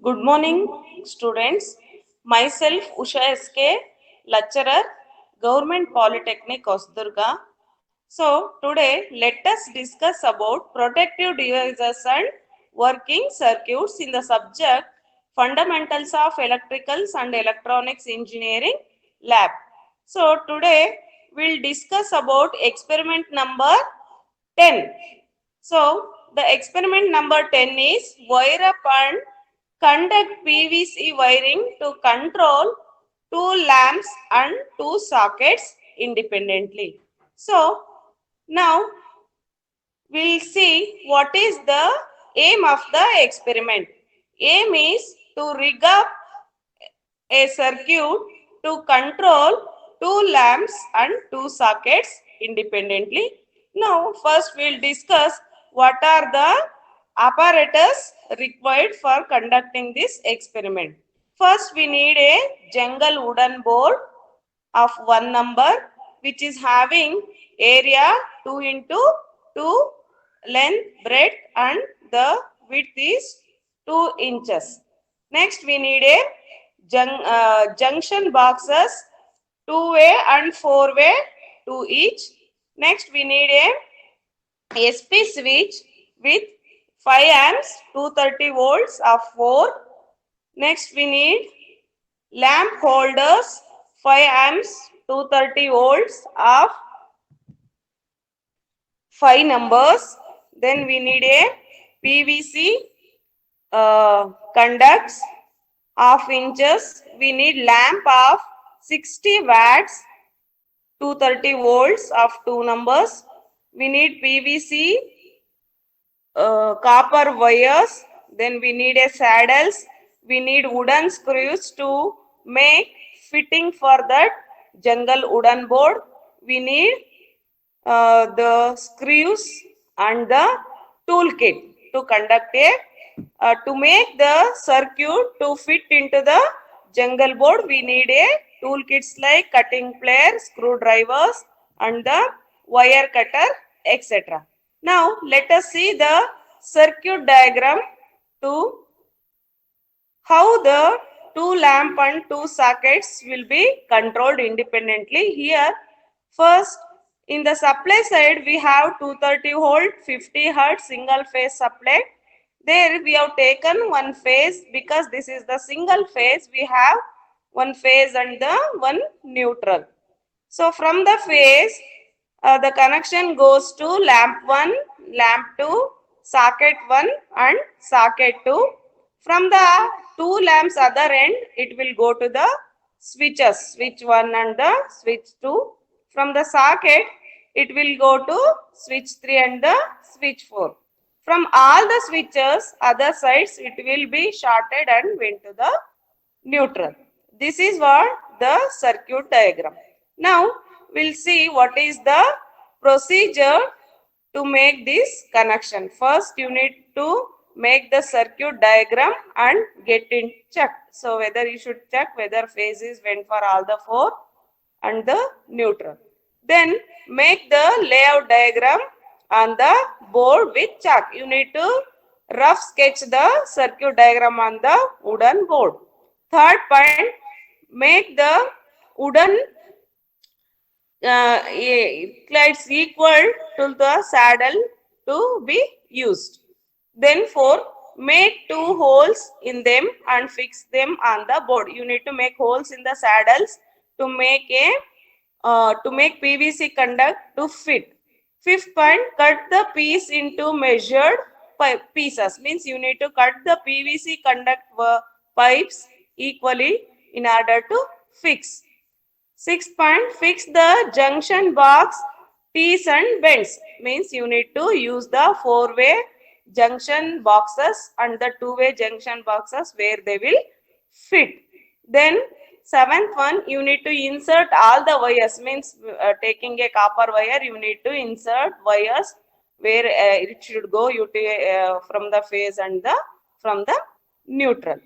Good morning, students. Myself, Usha SK, lecturer, Government Polytechnic, Hosdurga. So, today let us discuss about protective devices and working circuits in the subject Fundamentals of Electricals and Electronics Engineering Lab. So, today we'll discuss about experiment number 10. So, the experiment number 10 is wire up and conduct PVC wiring to control two lamps and two sockets independently. So, now we'll see what is the aim of the experiment. Aim is to rig up a circuit to control two lamps and two sockets independently. Now, first we'll discuss what are the apparatus required for conducting this experiment. First, we need a jungle wooden board of one number which is having area 2 into 2 length, breadth and the width is 2 inches. Next, we need a junction boxes 2-way and 4-way to each. Next, we need a SP switch with 5 amps 230 volts of 4. Next, we need lamp holders 5 amps 230 volts of 5 numbers. Then we need a PVC conducts half inches. We need lamp of 60 watts 230 volts of 2 numbers. We need PVC copper wires. Then we need a saddles. We need wooden screws to make fitting for that jungle wooden board. We need the screws and the toolkit to conduct a to make the circuit to fit into the jungle board. We need a toolkits like cutting pliers, screwdrivers and the wire cutter, etc. Now let us see the circuit diagram to how the two lamp and two sockets will be controlled independently. Here first in the supply side we have 230 volt 50 hertz single phase supply. There we have taken one phase because this is the single phase. We have one phase and the one neutral. So from the phase the connection goes to lamp 1, lamp 2, socket 1 and socket 2. From the two lamps other end it will go to the switches, switch 1 and the switch 2. From the socket it will go to switch 3 and the switch 4. From all the switches other sides it will be shorted and went to the neutral. This is what the circuit diagram. Now we'll see what is the procedure to make this connection. First you need to make the circuit diagram and get it checked. So whether you should check whether phases went for all the 4 and the neutral. Then make the layout diagram on the board with chalk. You need to rough sketch the circuit diagram on the wooden board. Third point, make the wooden it's equal to the saddle to be used. Then 4, make 2 holes in them and fix them on the board. You need to make holes in the saddles to make PVC conduct to fit. Fifth point, cut the piece into measured pieces. Means you need to cut the PVC conduct pipes equally in order to fix. Sixth point, fix the junction box T's and bends. Means you need to use the 4-way junction boxes and the 2-way junction boxes where they will fit. Then 7th one, you need to insert all the wires. Means taking a copper wire, you need to insert wires where it should go from the phase and from the neutral.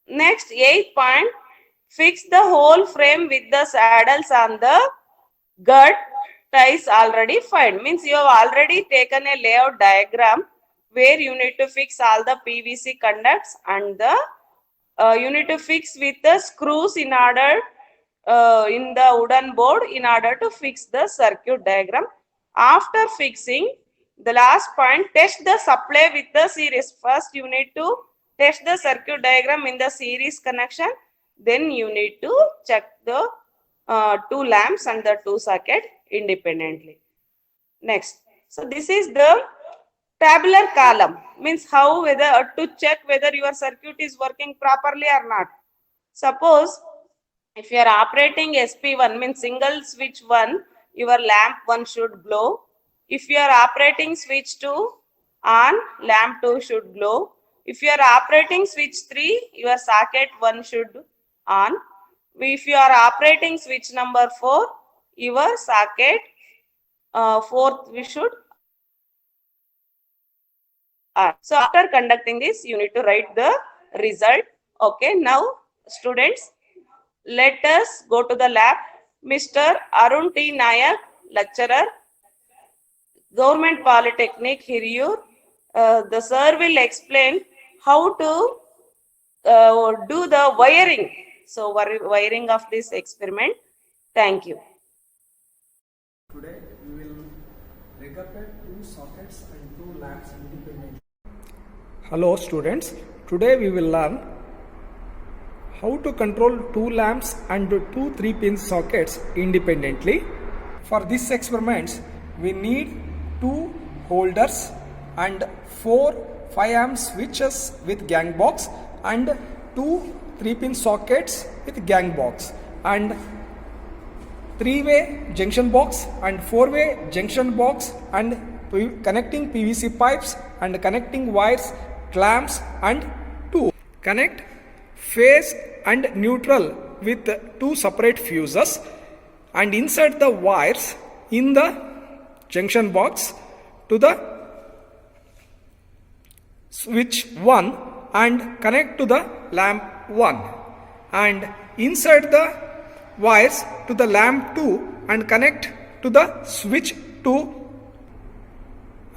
Next 8th point, fix the whole frame with the saddles on the gut ties already fine. Means you have already taken a layout diagram where you need to fix all the PVC conducts and the you need to fix with the screws in order in the wooden board in order to fix the circuit diagram. After fixing, the last point, test the supply with the series. First you need to test the circuit diagram in the series connection. Then you need to check the two lamps and the two socket independently. Next, so this is the tabular column, means how whether to check whether your circuit is working properly or not. Suppose if you are operating SP1, means single switch 1, your lamp 1 should glow. If you are operating switch 2 on, lamp 2 should glow. If you are operating switch 3, your socket 1 should on. If you are operating switch number 4, your socket 4th we should. So after conducting this, you need to write the result. Okay, now students, let us go to the lab. Mr. Arun T. Nayak, lecturer, Government Polytechnic, Hiriyur. The sir will explain how to do the wiring. So wiring of this experiment. Thank you. Today we will recover two sockets and two lamps independently. Hello students, today we will learn how to control two lamps and two 3-pin sockets independently. For this experiment, we need two holders and four 5-amp switches with gang box and two 3-pin sockets with gang box and 3-way junction box and 4-way junction box and connecting PVC pipes and connecting wires, clamps and two. Connect phase and neutral with two separate fuses and insert the wires in the junction box to the switch 1 and connect to the lamp 1 and insert the wires to the lamp 2 and connect to the switch 2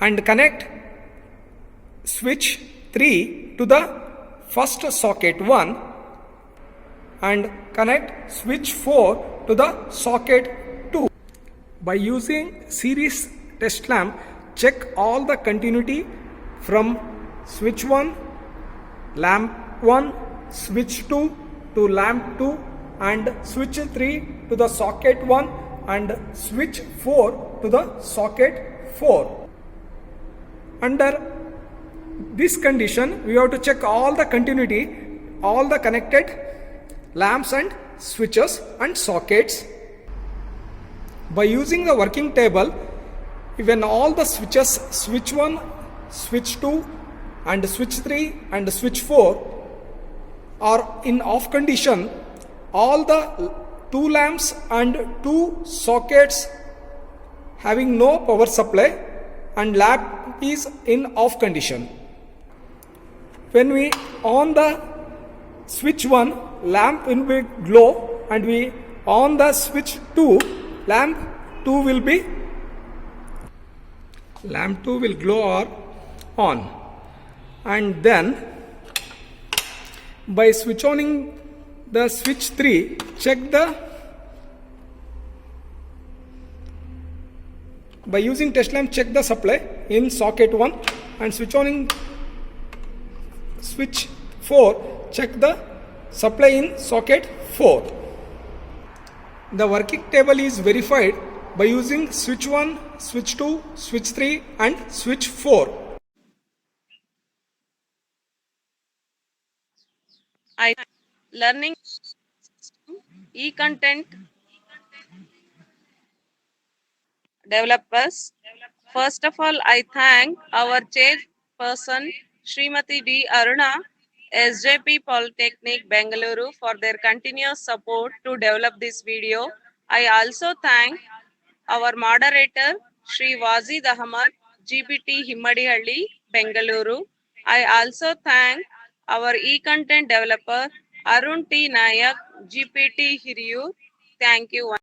and connect switch 3 to the first socket 1 and connect switch 4 to the socket 2. By using series test lamp, check all the continuity from switch 1, lamp 1, switch 2 to lamp 2 and switch 3 to the socket 1 and switch 4 to the socket 4. Under this condition, we have to check all the continuity, all the connected lamps and switches and sockets. By using the working table, when all the switches, switch 1, switch 2 and switch 3 and switch 4 are in off condition, all the two lamps and two sockets having no power supply and lamp is in off condition. When we on the switch 1, lamp will be glow and we on the switch 2, lamp 2 will glow or on. And then by switch oning the switch 3, check by using test lamp, check the supply in socket 1 and switch oning switch 4, check the supply in socket 4. The working table is verified by using switch 1, switch 2, switch 3 and switch 4. Learning e-content developers. First of all, I thank our chairperson, Srimati D. Aruna, SJP Polytechnic, Bengaluru, for their continuous support to develop this video. I also thank our moderator, Sri Wazid Ahmad, GPT Himmadihalli, Bengaluru. I also thank our e-content developer, Arun T. Nayak, GPT Hiriyur. Thank you.